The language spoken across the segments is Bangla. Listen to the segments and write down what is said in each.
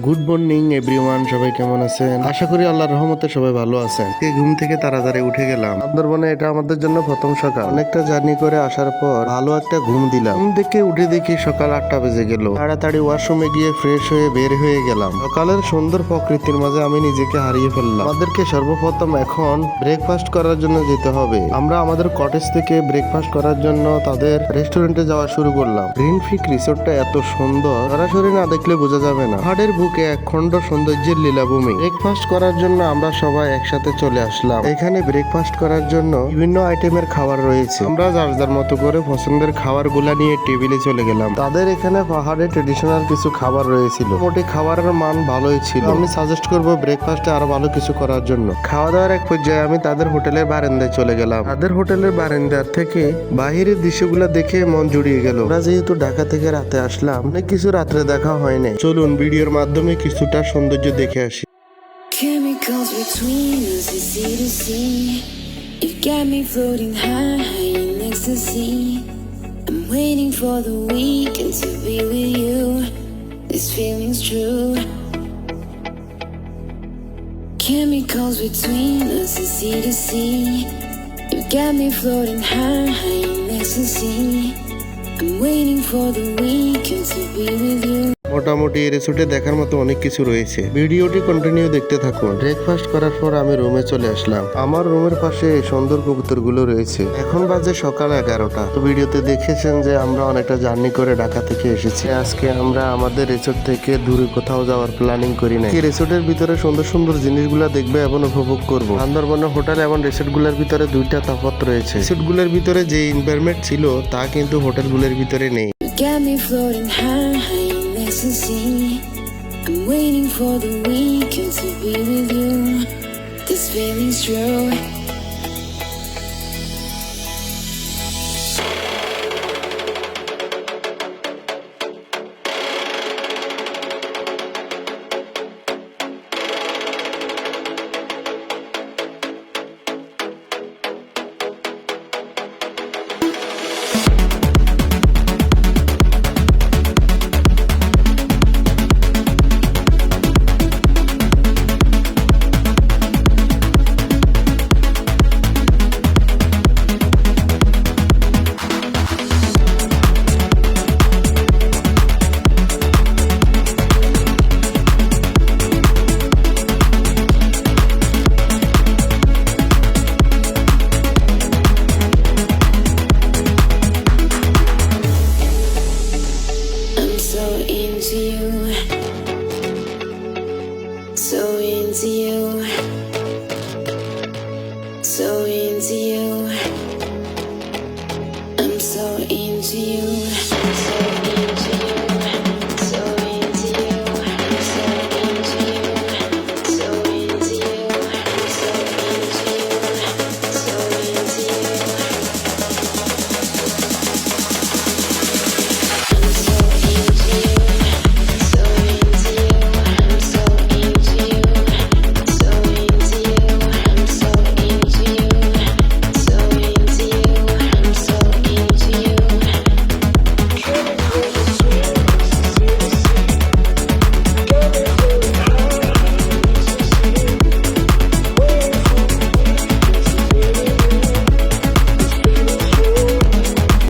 গুড মর্নিং এভরিওয়ান, সবাই কেমন আছেন? আশা করি আল্লাহর রহমতে সবাই ভালো আছেন। ঘুম থেকে তাড়াতাড়ি উঠে গেলাম। সুন্দরবনে এটা আমাদের জন্য প্রথম সকাল। অনেকটা জার্নি করে আসার পর ভালো একটা ঘুম দিলাম। ঘুম থেকে উঠে দেখি সকাল 8টা বেজে গেল। তাড়াতাড়ি ওয়াশরুমে গিয়ে ফ্রেশ হয়ে বের হয়ে গেলাম। সকালের সুন্দর প্রকৃতির মাঝে আমি নিজেকে হারিয়ে ফেললাম। আমাদেরকে সর্বপ্রথম এখন ব্রেকফাস্ট করার জন্য যেতে হবে। আমরা আমাদের কটেজ থেকে ব্রেকফাস্ট করার জন্য তাদের রেস্টুরেন্টে যাওয়া শুরু করলাম। গ্রিন ফিক রিসোর্টটা এত সুন্দর, সরাসরি না দেখলে বোঝা যাবে না। পাহাড়ের বুকে এক খণ্ড সৌন্দর্যের লীলাভূমি। ব্রেকফাস্ট করার জন্য আমরা সবাই একসাথে চলে আসলাম। এখানে ব্রেকফাস্ট করার জন্য বিভিন্ন আইটেমের খাবার রয়েছে। আমরা যার যার মতো করে পছন্দের খাবার গুলা নিয়ে টেবিলে চলে গেলাম। তাদের এখানে পাহাড়ে ট্রেডিশনাল কিছু খাবার রয়েছিল। মোটামুটি খাবারের মান ভালোই ছিল। আমি সাজেস্ট করবো ব্রেকফাস্টে আরো ভালো কিছু করার জন্য। খাওয়া দাওয়ার এক পর্যায়ে আমি তাদের হোটেলের বারান্দায় চলে গেলাম। তাদের হোটেলের বারান্দার থেকে বাহিরের দৃশ্যগুলো দেখে মন জুড়িয়ে গেল। আমরা যেহেতু ঢাকা থেকে রাতে আসলাম, অনেক কিছু রাত্রে দেখা হয় নাই। চলুন ভিডিওর মাধ্যমে কিছুটা সৌন্দর্য দেখে আসি। Chemicals between us, it's easy to see. You got me floating high in ecstasy. I'm waiting for the weekend to be with you. This feeling's true. Chemicals between us, it's easy to see. You got me floating high in ecstasy. I'm waiting for the weekend to be with you. মোটামুটি এই রিসোর্টে দেখার মতো অনেক কিছু রয়েছে। ভিডিওটি কন্টিনিউ দেখতে থাকুন। ব্রেকফাস্ট করার পর আমি রুমে চলে আসলাম। আমার রুমের পাশে এই সুন্দর কবুতরগুলো রয়েছে। এখন বাজে সকাল 11টা। তো ভিডিওতে দেখেছেন যে আমরা অনেকটা জার্নি করে ঢাকা থেকে এসেছি। আজকে আমরা আমাদের রিসোর্ট থেকে দূরে কোথাও যাওয়ার প্ল্যানিং করি না। এই রিসোর্টের ভিতরে সুন্দর সুন্দর জিনিসগুলো দেখবে এবং উপভোগ করবো। সুন্দরবনের হোটেল এবং রিসোর্টগুলোর ভিতরে দুইটা তফাৎ রয়েছে। রিসোর্টগুলোর ভিতরে যে এনভায়রনমেন্ট ছিল তা কিন্তু হোটেলগুলোর ভিতরে নেই। Got me floating high in ecstasy. I'm waiting for the weekend to be with you. This feeling's true. So into you, so into you, I'm so into you, so into you, so into you, so into you, so into you, so into you, so into you. I'm so into you.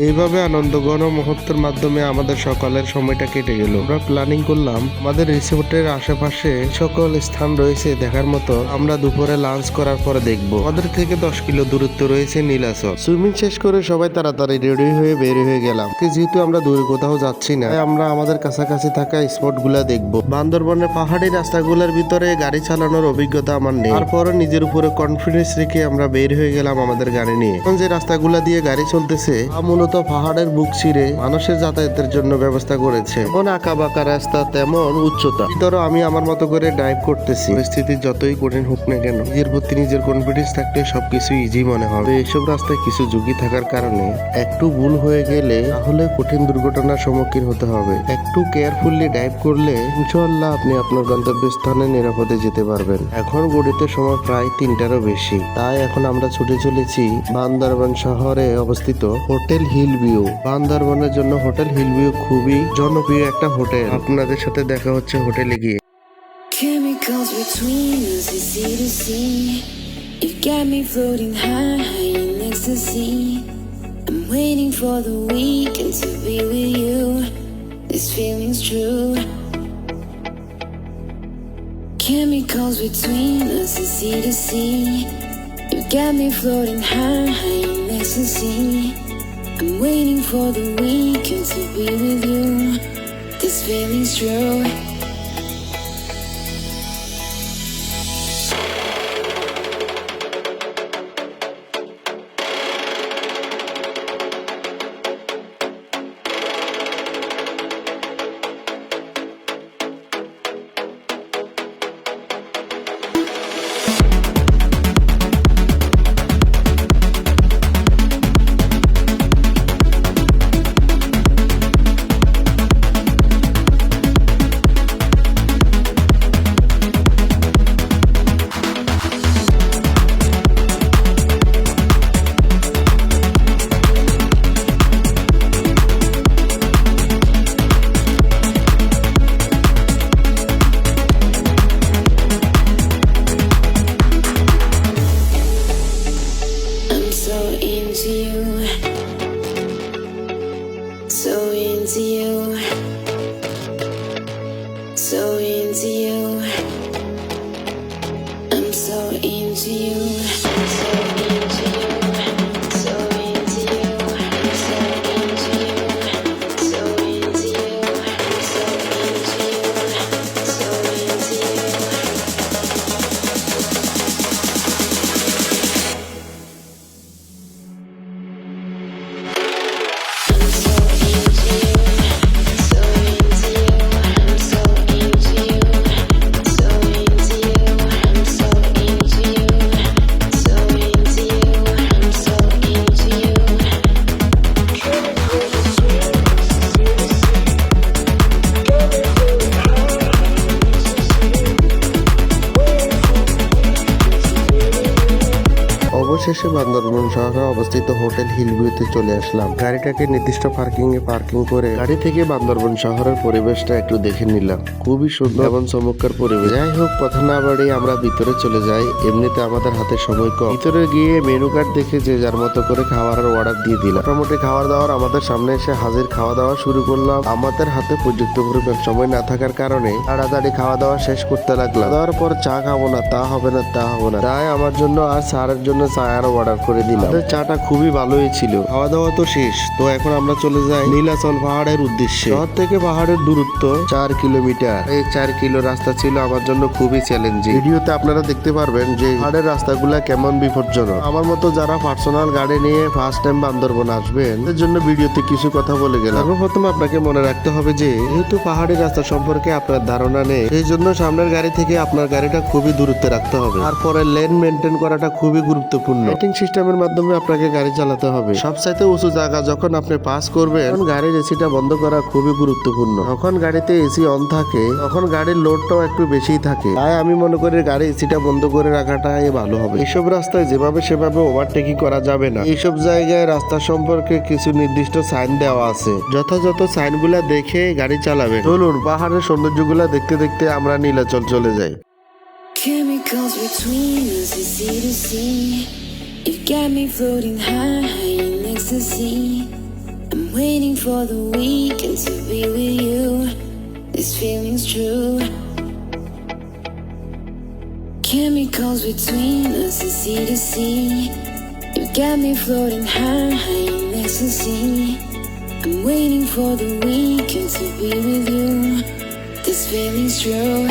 এইভাবে আনন্দঘন মুহূর্তের মাধ্যমে আমাদের সকালের সময়টা কেটে গেল। আমরা প্ল্যানিং করলাম আমাদের রিসোর্টের আশেপাশে সকল স্থান রয়েছে দেখার মতো। আমরা দুপুরে লাঞ্চ করার পরে দেখবো। আমাদের থেকে 10 কিলো দূরত্ব রয়েছে নীলাচল। সুইমিং শেষ করে সবাই তাড়াতাড়ি রেডি হয়ে বের হয়ে গেলাম। যেহেতু আমরা দূরে কোথাও যাচ্ছি না, তাই আমরা আমাদের কাছাকাছি থাকা স্পট গুলা দেখবো। বান্দরবনের পাহাড়ি রাস্তাগুলোর ভিতরে গাড়ি চালানোর অভিজ্ঞতা আমার নেই, তারপরে নিজের উপরে কনফিডেন্স রেখে আমরা বের হয়ে গেলাম আমাদের গাড়ি নিয়ে। এখন যে রাস্তাগুলা দিয়ে গাড়ি চলতেছে মূলত পাহাড়ের বুক ছিঁড়ে মানুষের যাতায়াতের জন্য ব্যবস্থা করেছে। যেমন আঁকা বাঁকা রাস্তা তেমন উচ্চতা। ধরো আমি আমার মতো করে ড্রাইভ করতেছি। পরিস্থিতি যতই কঠিন হোক না কেন, নিজের প্রতি নিজের কনফিডেন্স থাকলে সবকিছু ইজি মনে হবে। এইসব রাস্তায় কিছু ঝুঁকি থাকার কারণে একটু ভুল হয়ে গেলে তাহলে কঠিন দুর্ঘটনার সম্মুখীন হতে হবে। একটু কেয়ারফুলি ড্রাইভ করলে ইনশাআল্লাহ আপনি আপনার গন্তব্যস্থানে নিরাপদে যেতে পারবেন। এখন গড়িতে সময় প্রায় 3টারও বেশি। তাই এখন আমরা ছুটে চলেছি বান্দরবান শহরে অবস্থিত হোটেল হিল ভিউ। বান্দরবানের জন্য হোটেল হিল ভিউ খুবই জনপ্রিয় একটা হোটেল। আপনাদের সাথে দেখা হচ্ছে হোটেলে গিয়ে। Chemicals between us, easy to see. You got me floating high in ecstasy. I'm waiting for the weekend to be with you. This feeling's true. Chemicals between us, easy to see. You got me floating high in ecstasy. I'm waiting for the weekend to be with you. This feeling's true. I'm so into you, so into you, so into you. I'm so into you, so into you, so into you, so into you, so into you, so into you, so into you. I'm so into you, so into you, I'm so into you, so into you, I'm so into you, so into you, I'm so into you. অবশেষে বান্দরবন শহরে অবস্থিত হোটেল হিলভিউতে চলে আসলাম। গাড়িটাকে নির্দিষ্ট পার্কিং করে গাড়ি থেকে বান্দরবন শহরের পরিবেশটা একটু দেখে নিলাম। খুবই সুন্দর এবং চমৎকার পরিবেশ। যাই হোক, কথা না বাড়িয়ে আমরা ভিতরে চলে যাই। এমনিতে আমাদের হাতে সময় কম। ভিতরে গিয়ে মেনু কার্ড দেখে যে যার মতো করে খাবারের অর্ডার দিয়ে দিলাম। মোটামুটি খাবার দাবার আমাদের সামনে এসে হাজির। খাওয়া দাওয়া শুরু করলাম। আমাদের হাতে পর্যাপ্ত পরিমাণ সময় না থাকার কারণে তাড়াতাড়ি খাওয়া দাওয়া শেষ করতে লাগলাম। দেওয়ার পর চা খাবো না, তা হবে না, তা হবে না, তাই আমার জন্য আর স্যারের জন্য চা আরো অর্ডার করে দিলাম। আমাদের চাটা খুবই ভালোই ছিল। খাওয়া দাওয়া তো শেষ, তো এখন আমরা চলে যাই নীলাচল পাহাড়ের উদ্দেশ্যে। শহর থেকে পাহাড়ের দূরত্ব 4 কিলোমিটার। এই 4 কিলো রাস্তা ছিল আমার জন্য খুবই চ্যালেঞ্জিং। ভিডিওতে আপনারা দেখতে পারবেন যে পাহাড়ের রাস্তাগুলা কেমন বিপজ্জনক। আমার মতো যারা পার্সোনাল গাড়ি নিয়ে ফার্স্ট টাইম বান্দরবন আসবেন, এর জন্য ভিডিওতে কিছু কথা বলে গেলাম। সর্বপ্রথম আপনাকে মনে রাখতে হবে যে যেহেতু পাহাড়ি রাস্তা সম্পর্কে আপনার ধারণা নেই, সেই জন্য সামনের গাড়ি থেকে আপনার গাড়িটা খুবই দূরত্বে রাখতে হবে। তারপরে লেন মেনটেন করাটা খুবই গুরুত্বপূর্ণ। লাইটিং সিস্টেমের মাধ্যমে আপনাকে গাড়ি চালাতে হবে। সবচাইতে উঁচু জায়গা যখন আপনি পাস করবেন, তখন গাড়ির এসিটা বন্ধ করা খুবই গুরুত্বপূর্ণ। যখন গাড়িতে এসি অন থাকে, তখন গাড়ির লোডটাও একটু বেশি থাকে। তাই আমি মনে করি গাড়ি এসিটা বন্ধ করে রাখাটাই ভালো হবে। এইসব রাস্তায় যেভাবে সেভাবে ওভারটেকিং করা যাবে না। এইসব জায়গায় রাস্তা সম্পর্কে কিছু নির্দিষ্ট সাইন দেওয়া আছে, যথাযথ সাইনগুলা দেখে গাড়ি চালাবেন। চলুন পাহাড়ের সৌন্দর্যগুলা দেখতে দেখতে আমরা নীলাচল চলে যাই। Chemicals between us, easy to see. You got me floating high in ecstasy. I'm waiting for the weekend to be with you. This feeling's true. Chemicals between us, easy to see. You got me floating high in ecstasy. I'm waiting for the weekend to be with you. This feeling's true.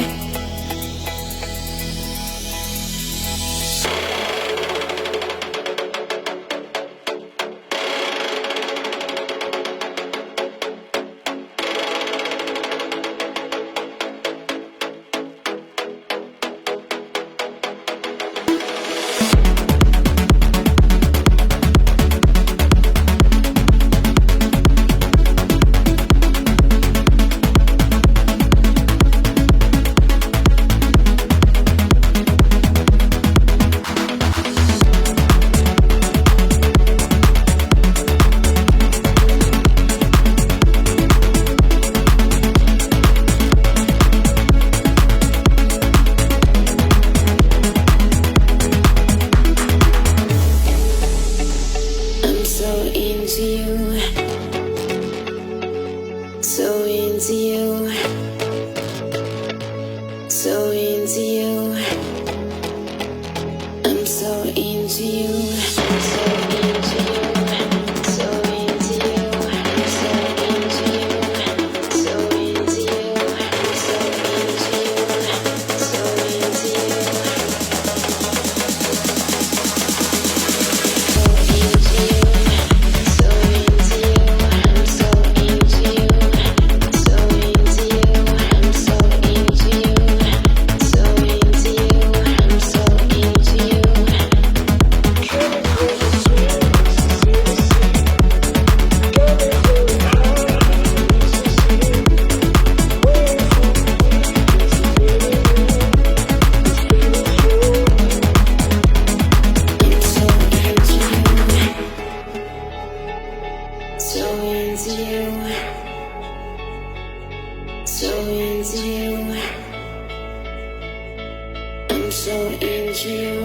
so into you.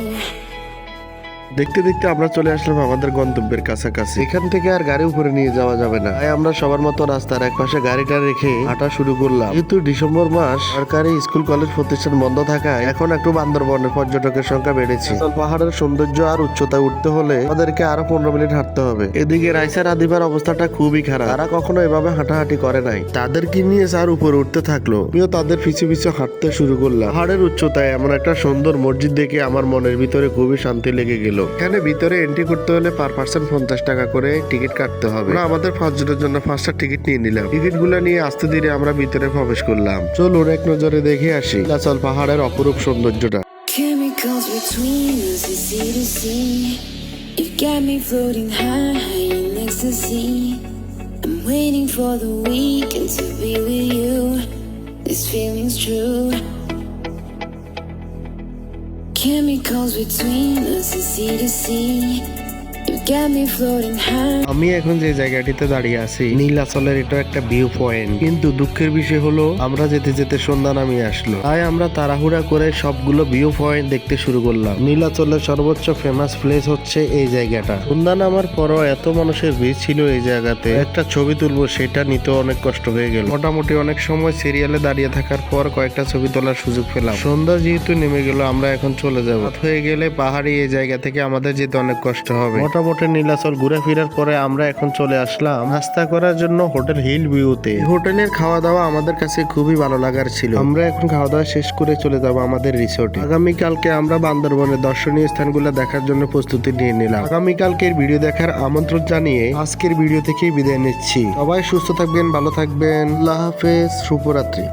দেখতে দেখতে আমরা চলে আসলাম আমাদের গন্তব্যের কাছাকাছি। এখান থেকে আর গাড়ি উপরে নিয়ে যাওয়া যাবে না, তাই আমরা সবার মতো রাস্তার একপাশে গাড়িটা রেখে হাঁটা শুরু করলাম। যেহেতু ডিসেম্বর মাস, সরকারি স্কুল কলেজ প্রতিষ্ঠান বন্ধ থাকায় এখন একটু বান্দরবনের পর্যটকের সংখ্যা বেড়েছে। পাহাড়ের সৌন্দর্য আর উচ্চতায় উঠতে হলে আমাদেরকে আরো 15 মিনিট হাঁটতে হবে। এদিকে রাইসার আদিবার অবস্থাটা খুবই খারাপ, তারা কখনো এভাবে হাঁটাহাঁটি করে নাই। তাদেরকে নিয়ে স্যার উপরে উঠতে থাকলো, আমিও তাদের পিছু পিছু হাঁটতে শুরু করলাম। পাহাড়ের উচ্চতায় এমন একটা সুন্দর মসজিদ দেখে আমার মনের ভিতরে খুবই শান্তি লেগে গেল। এখানে ভিতরে এন্ট্রি করতে হলে পার পার্সন 50 টাকা করে টিকিট কাটতে হবে। আমরা আমাদের 5 জনের জন্য 5টা টিকিট নিয়ে নিলাম। টিকিট গুলো নিয়ে আস্তে ধীরে আমরা ভিতরে প্রবেশ করলাম। চলুন এক নজরে দেখে আসি নীলাচল পাহাড়ের অপরূপ সৌন্দর্যটা। Chemicals between us is sea to sea. You got me floating high in ecstasy. I'm waiting for the weekend to be with you. This feeling's true. Chemicals between us is sea to sea. You got me floating high. আমি এখন যে জায়গাটিতে দাঁড়িয়ে আছি নীলাচলের এটা একটা ভিউ পয়েন্ট, কিন্তু দুঃখের বিষয় হলো আমরা যেতে যেতে সন্ধ্যা নামিয়ে আসলো, তাই আমরা তাড়াহুড়া করে সবগুলো ভিউ পয়েন্ট দেখতে শুরু করলাম। নীলাচলের সর্বোচ্চ ফেমাস প্লেস হচ্ছে এই জায়গাটা। সন্ধ্যা নামার পরও এত মানুষের ভিড় ছিল এই জায়গাতে, একটা ছবি তুলবো সেটা নিতে অনেক কষ্ট হয়ে গেল। মোটামুটি অনেক সময় সিরিয়ালে দাঁড়িয়ে থাকার পর কয়েকটা ছবি তোলার সুযোগ পেলাম। সন্ধ্যা যেহেতু নেমে গেল, আমরা এখন চলে যাবো। রাত হয়ে গেলে পাহাড়ি এই জায়গা থেকে আমাদের যেতে অনেক কষ্ট হবে। মোটামুটি নীলাচল ঘুরে ফেরার পরে আমরা এখন চলে আসলাম নাস্তা করার জন্য হোটেল হিল ভিউতে। হোটেলের খাওয়া দাওয়া আমাদের কাছে খুবই ভালো লাগার ছিল। আমরা এখন খাওয়া দাওয়া শেষ করে চলে যাব আমাদের রিসোর্টে। আগামীকালকে আমরা বান্দরবনের দর্শনীয় স্থানগুলো দেখার জন্য প্রস্তুতি নিয়ে নিলাম। আগামীকালকের ভিডিও দেখার আমন্ত্রণ জানিয়ে আজকের ভিডিও থেকেই বিদায় নিচ্ছি। সবাই সুস্থ থাকবেন, ভালো থাকবেন। আল্লাহ হাফেজ, শুভরাত্রি।